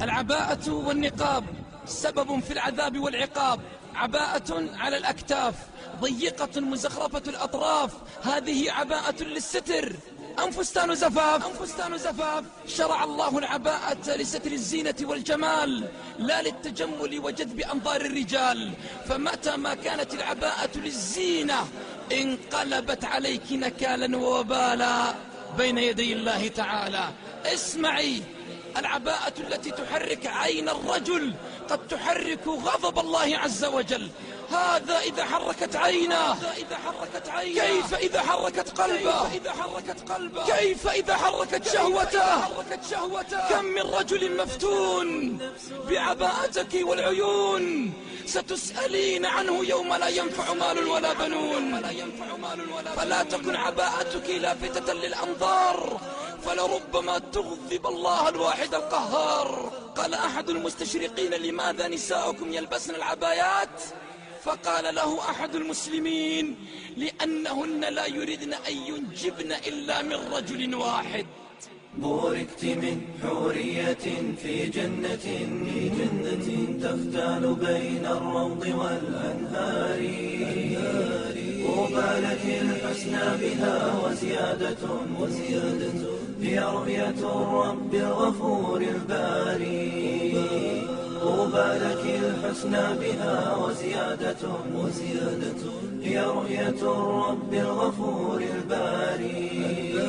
العباءة والنقاب سبب في العذاب والعقاب. عباءة على الأكتاف ضيقة مزخرفة الأطراف، هذه عباءة للستر أم فستان زفاف؟ شرع الله العباءة لستر الزينة والجمال لا للتجمل وجذب أنظار الرجال، فمتى ما كانت العباءة للزينة انقلبت عليك نكالا ووبالا بين يدي الله تعالى. اسمعي، العباءة التي تحرك عين الرجل قد تحرك غضب الله عز وجل. هذا إذا حركت عينه، كيف إذا حركت قلبه، كيف إذا حركت شهوته. كم من رجل مفتون بعباءتك والعيون ستسألين عنه يوم لا ينفع مال ولا بنون. فلا تكن عباءتك لافتة للأنظار، فلربما تغضب الله الواحد القهار. قال أحد المستشرقين: لماذا نساؤكم يلبسن العبايات؟ فقال له أحد المسلمين: لأنهن لا يريدن أن ينجبن إلا من رجل واحد. بوركت من حورية في جنة تختال بين الروض والأنهار. طوبى لك الحسنى بها وزيادة هي رؤية الرب الغفور الباري. طوبى لك الحسنى بها وزيادة هي رؤية الرب الغفور الباري.